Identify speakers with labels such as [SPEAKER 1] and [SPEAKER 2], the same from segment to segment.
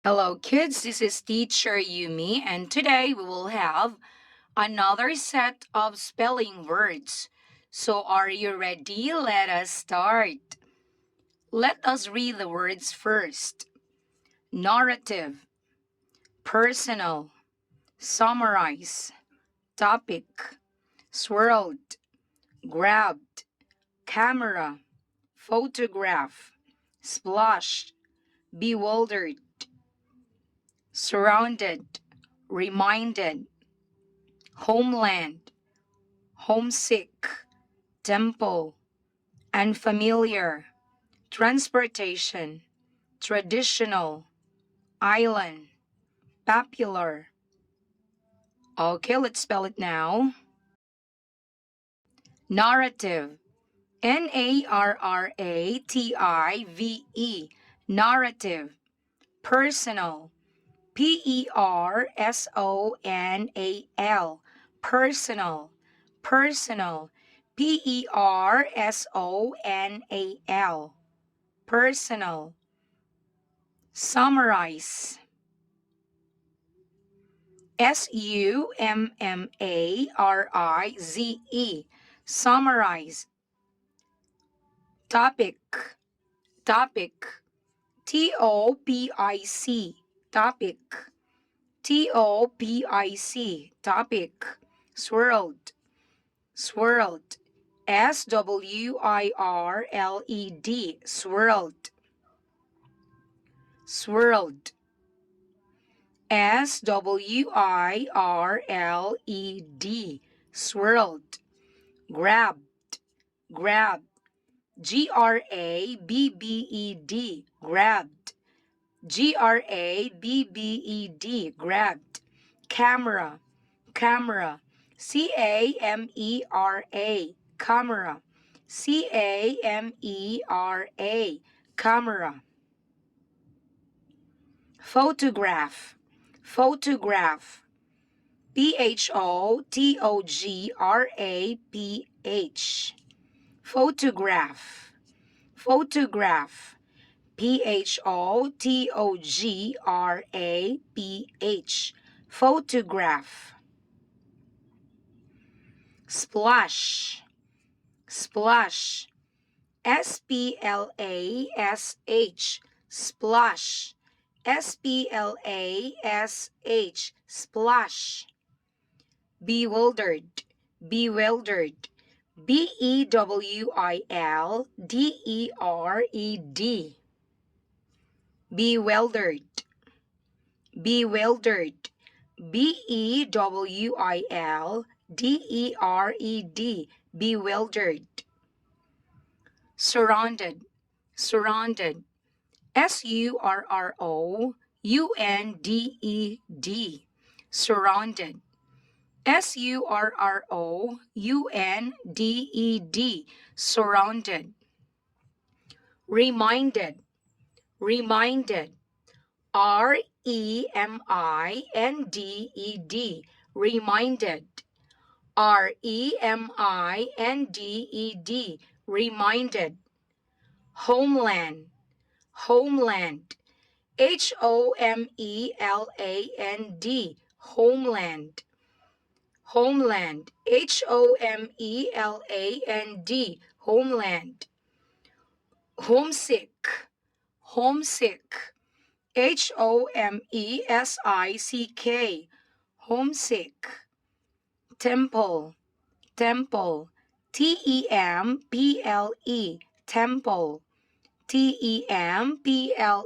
[SPEAKER 1] Hello, kids. This is Teacher Yumi, and today we will have another set of spelling words. So, are you ready? Let us start. Let us read the words first: narrative, personal, summarize, topic, swirled, grabbed, camera, photograph, splashed, bewildered, surrounded, reminded, homeland, homesick, temple, unfamiliar, transportation, traditional, island, popular. Okay, let's spell it now. Narrative. Narrative. Narrative. Personal. Personal. Personal. Personal. Personal. Personal. Summarize. Summarize. Summarize. Topic. Topic. Topic. Topic. Topic. Topic. Swirled. Swirled. Swirled. Swirled. Swirled. Swirled. Swirled. Grabbed. Grabbed. Grabbed. Grabbed. Grabbed. Camera. Camera. Camera. Camera. Camera. Camera. Photograph. Photograph. Photograph. Photograph. Photograph. Photograph. Photograph. Splash. Splash. Splash. Splash. Splash. Splash. Bewildered. Bewildered. Bewildered. Bewildered. Bewildered. Bewildered. Bewildered. Surrounded. Surrounded. Surrounded. Surrounded. Surrounded. Surrounded. Reminded. Reminded. Reminded. Reminded. Reminded. Reminded. Homeland. Homeland. Homeland. Homeland. Homeland. Homeland. Homeland. Homesick. Homesick. Homesick. Homesick. Temple. Temple. Temple. Temple. Temple.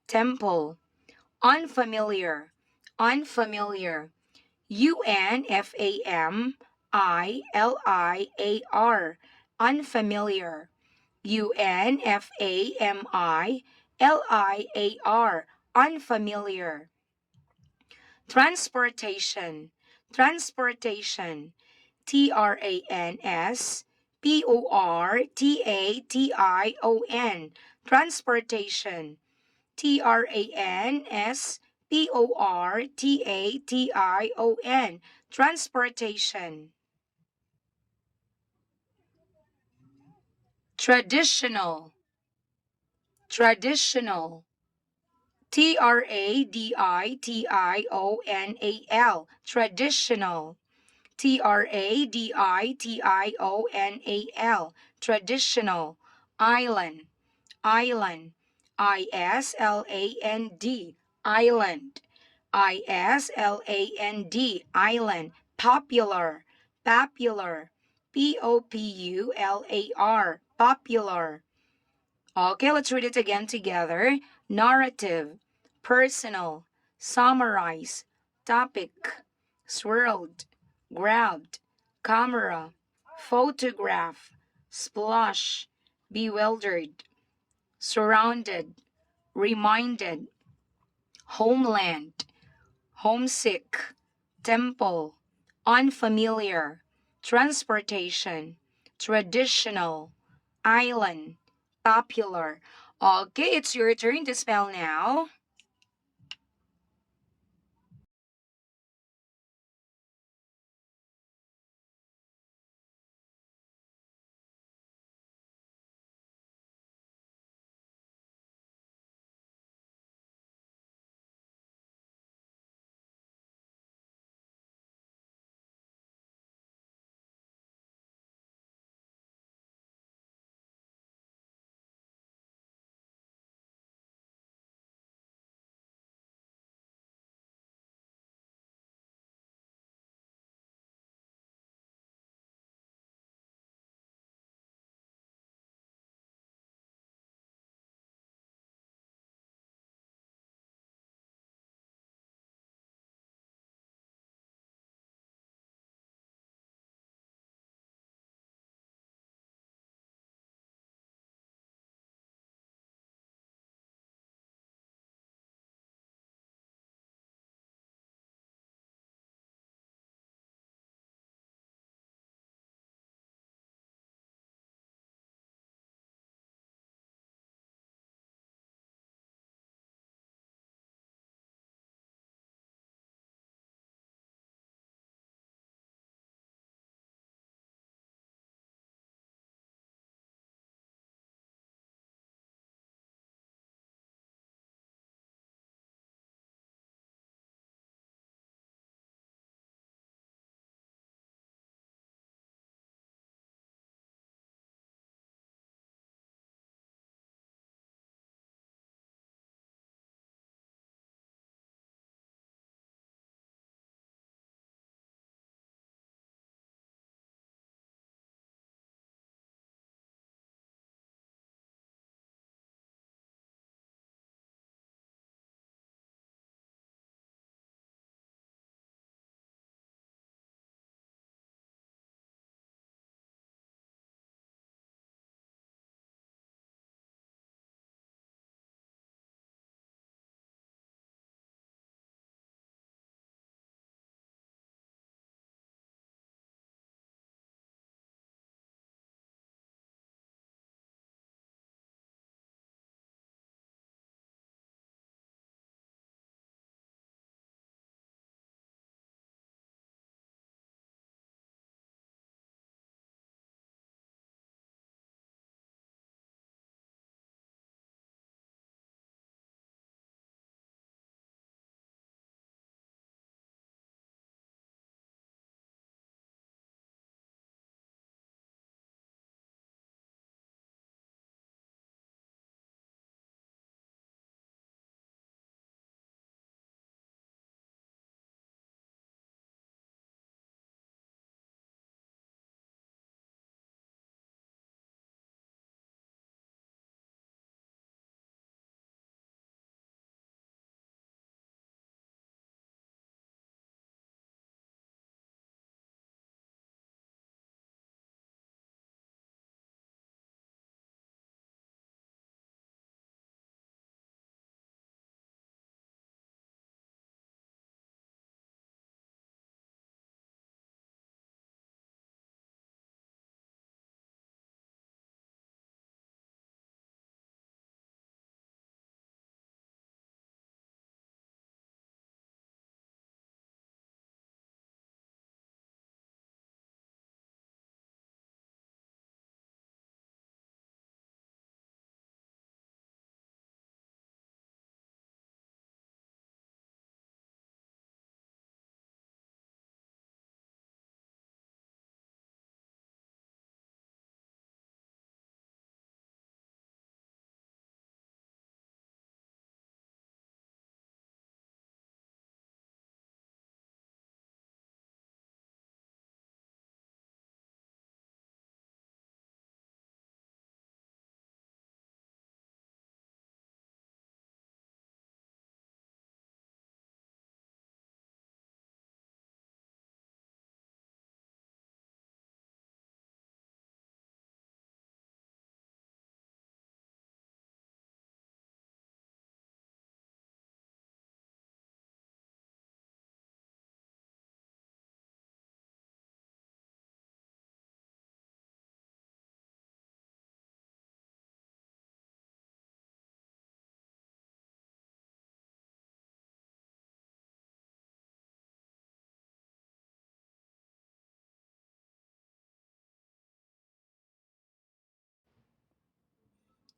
[SPEAKER 1] Temple. Unfamiliar. Unfamiliar. Unfamiliar. Unfamiliar. Unfamiliar. Unfamiliar. Transportation. Transportation. Transportation. Transportation. Transportation. Transportation. Traditional. Traditional. traditional, traditional. traditional, traditional. Island, island. island, island. island. Popular, popular. popular, popular. Okay, let's read it again together. Narrative, personal, summarize, topic, swirled, grabbed, camera, photograph, splash, bewildered, surrounded, reminded, homeland, homesick, temple, unfamiliar, transportation, traditional, island, popular. Okay, it's your turn to spell now.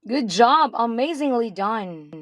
[SPEAKER 1] Good job. Amazingly done.